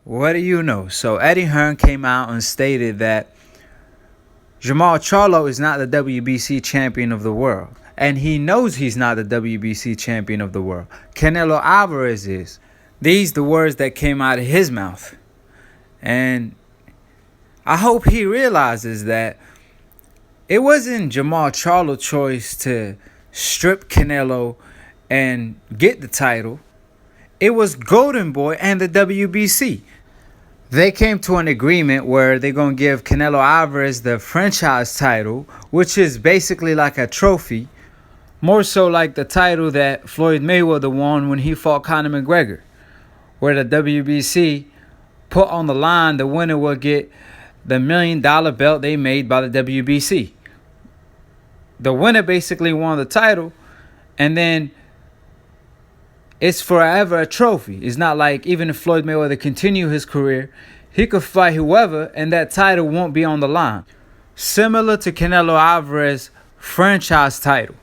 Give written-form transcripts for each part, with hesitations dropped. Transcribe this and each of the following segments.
What do you know? So Eddie Hearn came out and stated that Jermall Charlo is not the WBC champion of the world. And he knows he's not the WBC champion of the world. CANELO Alvarez is. These the words that came out of his mouth. And I hope he realizes that it wasn't Jermall Charlo's choice to strip Canelo and get the title. It was Golden Boy and the WBC. They came to an agreement where they're going to give Canelo Alvarez the franchise title, which is basically like a trophy. More so like the title that Floyd Mayweather won when he fought Conor McGregor, where the WBC put on the line the winner will get the $1 million belt they made by the WBC. The winner basically won the title, and then it's forever a trophy. It's not like even if Floyd Mayweather continue his career, he could fight whoever and that title won't be on the line. Similar to Canelo Alvarez franchise title.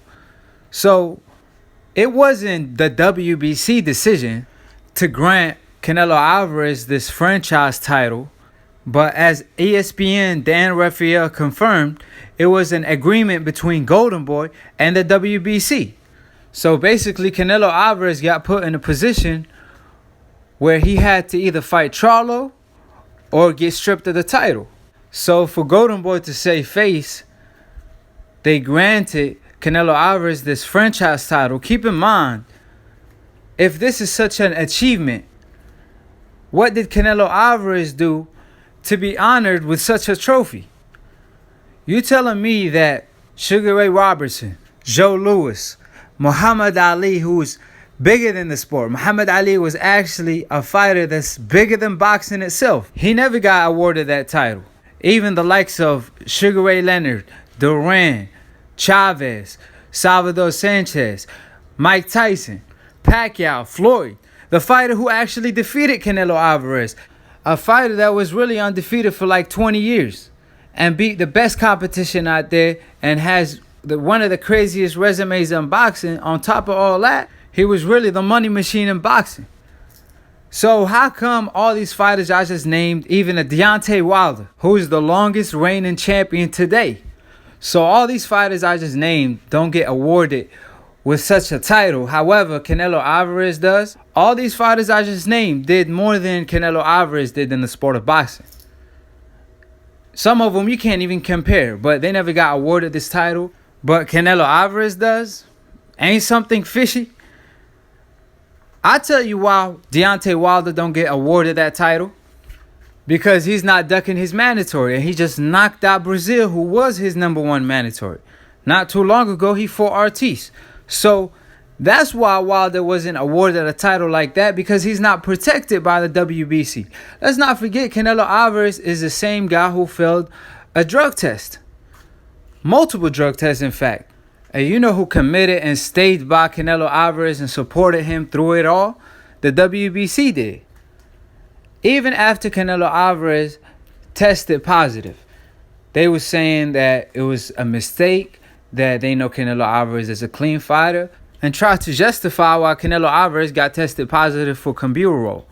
So it wasn't the WBC decision to grant Canelo Alvarez this franchise title, but as ESPN Dan Rafael confirmed, it was an agreement between Golden Boy and the WBC. So basically, Canelo Alvarez got put in a position where he had to either fight Charlo or get stripped of the title. So for Golden Boy to save face, they granted Canelo Alvarez this franchise title. Keep in mind, if this is such an achievement, what did Canelo Alvarez do to be honored with such a trophy? You telling me that Sugar Ray Robertson, Joe Louis, Muhammad Ali, who's bigger than the sport. Muhammad Ali was actually a fighter that's bigger than boxing itself. He never got awarded that title. Even the likes of Sugar Ray Leonard, Duran, Chavez, Salvador Sanchez, Mike Tyson, Pacquiao, Floyd, the fighter who actually defeated Canelo Alvarez, a fighter that was really undefeated for like 20 years and beat the best competition out there and has one of the craziest resumes in boxing. On top of all that, he was really the money machine in boxing. So how come all these fighters I just named, even a Deontay Wilder, who is the longest reigning champion today, so all these fighters I just named don't get awarded with such a title? However, Canelo Alvarez does. All these fighters I just named did more than Canelo Alvarez did in the sport of boxing. Some of them you can't even compare, but they never got awarded this title. But Canelo Alvarez does? Ain't something fishy? I tell you why Deontay Wilder don't get awarded that title. Because he's not ducking his mandatory. And he just knocked out Brazil, who was his #1 mandatory. Not too long ago, he fought Ortiz. So that's why Wilder wasn't awarded a title like that, because he's not protected by the WBC. Let's not forget, Canelo Alvarez is the same guy who failed a drug test. Multiple drug tests, in fact. And you know who committed and stayed by Canelo Alvarez and supported him through it all? The WBC did. Even after Canelo Alvarez tested positive, they were saying that it was a mistake, that they know Canelo Alvarez is a clean fighter, and tried to justify why Canelo Alvarez got tested positive for Cambuterol.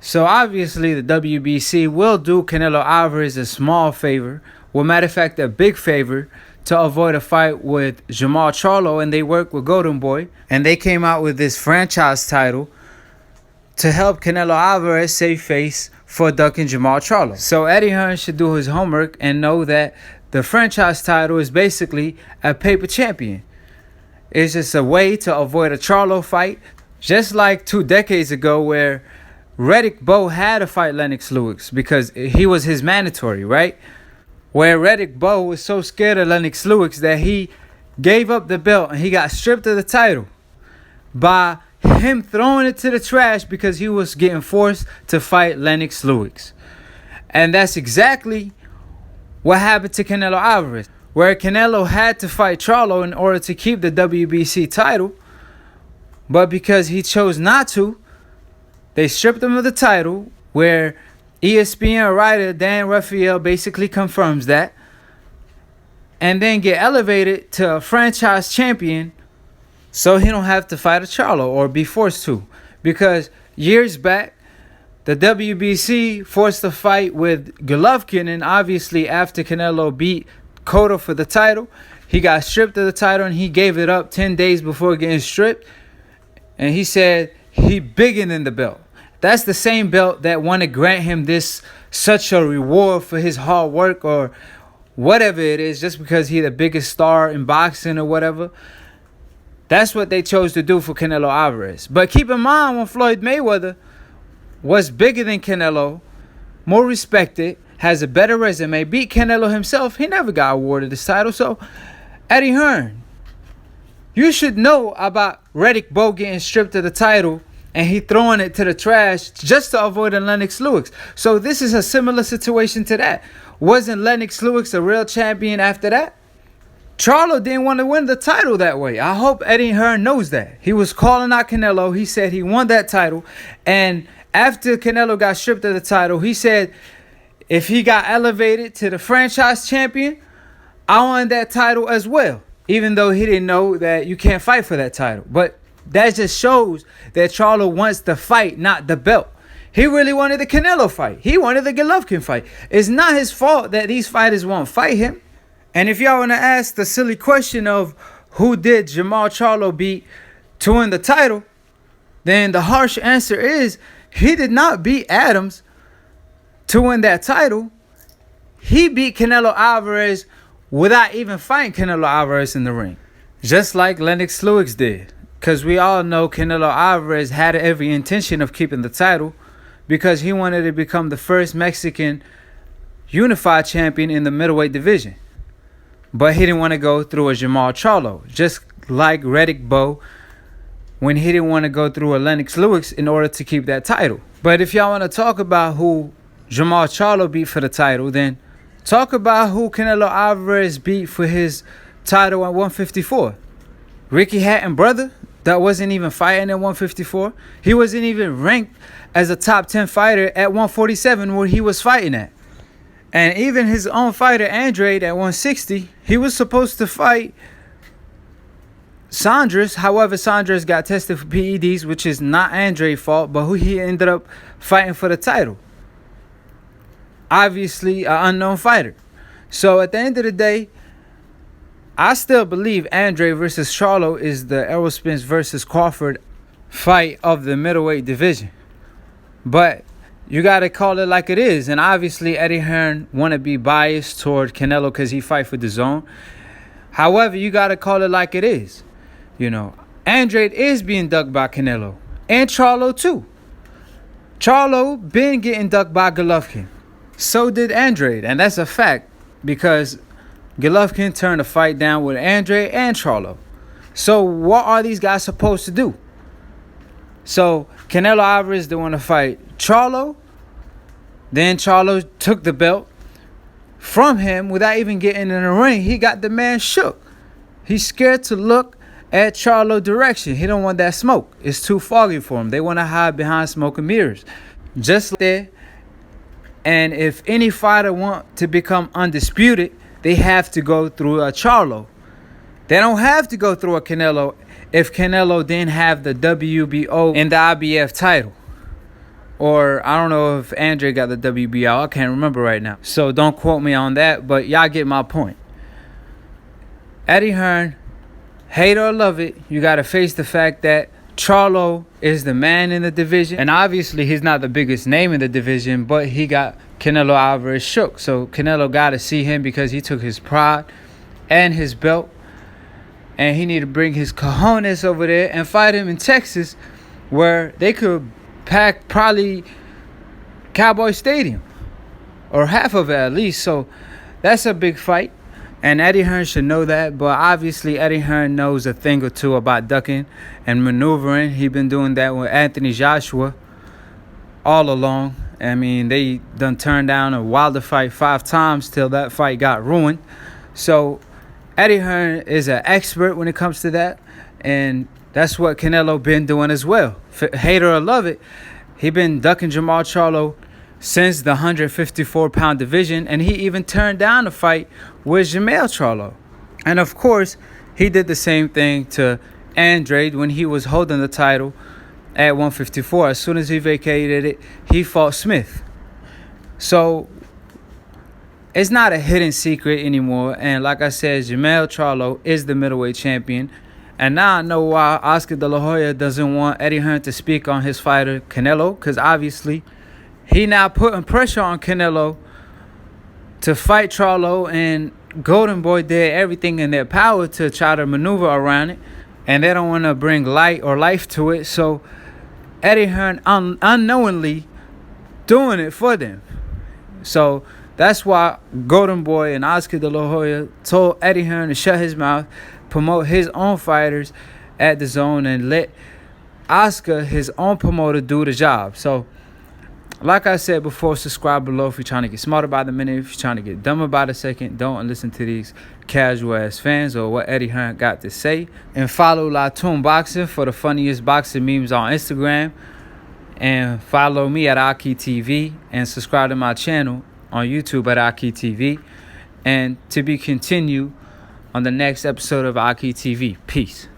So obviously the WBC will do Canelo Alvarez a small favor, well, matter of fact, a big favor, to avoid a fight with Jermall Charlo, and they worked with Golden Boy, and they came out with this franchise title to help Canelo Alvarez save face for ducking Jermall Charlo. So Eddie Hearn should do his homework and know that the franchise title is basically a paper champion. It's just a way to avoid a Charlo fight, just like 2 decades ago where Riddick Bowe had to fight Lennox Lewis because he was his mandatory, right? Where Riddick Bowe was so scared of Lennox Lewis that he gave up the belt and he got stripped of the title by him throwing it to the trash because he was getting forced to fight Lennox Lewis. And that's exactly what happened to Canelo Alvarez, where Canelo had to fight Charlo in order to keep the WBC title, but because he chose not to, they stripped him of the title, where ESPN writer Dan Rafael basically confirms that, and then get elevated to a franchise champion so he don't have to fight a Charlo or be forced to. Because years back, the WBC forced a fight with Golovkin, and obviously after Canelo beat Cotto for the title, he got stripped of the title and he gave it up 10 days before getting stripped. And he said he bigger than the belt. That's the same belt that want to grant him this such a reward for his hard work or whatever it is, just because he's the biggest star in boxing or whatever. That's what they chose to do for Canelo Alvarez. But keep in mind, when Floyd Mayweather was bigger than Canelo, more respected, has a better resume, beat Canelo himself, he never got awarded this title. So, Eddie Hearn, you should know about Riddick Bowe getting stripped of the title and he throwing it to the trash just to avoid a Lennox Lewis. So this is a similar situation to that. Wasn't Lennox Lewis a real champion after that? Charlo didn't want to win the title that way. I hope Eddie Hearn knows that. He was calling out Canelo. He said he won that title. And after Canelo got stripped of the title, he said if he got elevated to the franchise champion, I won that title as well. Even though he didn't know that you can't fight for that title. But that just shows that Charlo wants the fight, not the belt. He really wanted the Canelo fight. He wanted the Golovkin fight. It's not his fault that these fighters won't fight him. And if y'all want to ask the silly question of who did Jermall Charlo beat to win the title, then the harsh answer is he did not beat Adams to win that title. He beat Canelo Alvarez without even fighting Canelo Alvarez in the ring. Just like Lennox Lewis did. Because we all know Canelo Alvarez had every intention of keeping the title because he wanted to become the first Mexican unified champion in the middleweight division. But he didn't want to go through a Jermall Charlo. Just like Riddick Bowe when he didn't want to go through a Lennox Lewis in order to keep that title. But if y'all want to talk about who Jermall Charlo beat for the title, then talk about who Canelo Alvarez beat for his title at 154. Ricky Hatton, brother, that wasn't even fighting at 154. He wasn't even ranked as a top 10 fighter at 147 where he was fighting at. And even his own fighter, Andrade, at 160, he was supposed to fight Saunders. However, Saunders got tested for PEDs, which is not Andrade's fault, but who he ended up fighting for the title. Obviously, an unknown fighter. So at the end of the day, I still believe Andrade versus Charlo is the Errol Spence versus Crawford fight of the middleweight division. But you got to call it like it is. And obviously, Eddie Hearn want to be biased toward Canelo because he fight for the zone. However, you got to call it like it is. You know, Andrade is being ducked by Canelo. And Charlo too. Charlo been getting ducked by Golovkin. So did Andrade. And that's a fact because Golovkin turned the fight down with Andrade and Charlo. So what are these guys supposed to do? So Canelo Alvarez didn't want to fight Charlo. Then Charlo took the belt from him without even getting in the ring. He got the man shook. He's scared to look at Charlo direction. He don't want that smoke. It's too foggy for him. They want to hide behind smoke and mirrors. Just like that. And if any fighter want to become undisputed, they have to go through a Charlo. They don't have to go through a Canelo if Canelo didn't have the WBO and the IBF title. Or I don't know if Andre got the WBO. I can't remember right now. So don't quote me on that, but y'all get my point. Eddie Hearn, hate or love it, you got to face the fact that Charlo is the man in the division. And obviously he's not the biggest name in the division, but he got Canelo Alvarez shook. So Canelo got to see him because he took his pride and his belt. And he need to bring his cojones over there and fight him in Texas where they could pack probably Cowboy Stadium. Or half of it at least. So that's a big fight. And Eddie Hearn should know that. But obviously Eddie Hearn knows a thing or two about ducking and maneuvering. He been doing that with Anthony Joshua all along. I mean, they done turned down a Wilder fight 5 times till that fight got ruined. So Eddie Hearn is an expert when it comes to that. And that's what Canelo been doing as well. Hate or love it, he been ducking Jermall Charlo since the 154-pound division. And he even turned down a fight with Jermall Charlo. And of course, he did the same thing to Andrade when he was holding the title at 154. As soon as he vacated it, he fought Smith. So it's not a hidden secret anymore. And like I said, Jermall Charlo is the middleweight champion. And now I know why Oscar De La Hoya doesn't want Eddie Hearn to speak on his fighter, Canelo, because obviously he now putting pressure on Canelo to fight Charlo, and Golden Boy did everything in their power to try to maneuver around it, and they don't want to bring light or life to it. So Eddie Hearn unknowingly doing it for them. So that's why Golden Boy and Oscar De La Hoya told Eddie Hearn to shut his mouth, promote his own fighters at the zone, and let Oscar, his own promoter, do the job. So like I said before, subscribe below if you're trying to get smarter by the minute. If you're trying to get dumber by the second, don't listen to these casual-ass fans or what Eddie Hearn got to say. And follow Latoon Boxing for the funniest boxing memes on Instagram. And follow me at Aki TV. And subscribe to my channel on YouTube at Aki TV. And to be continued on the next episode of Aki TV. Peace.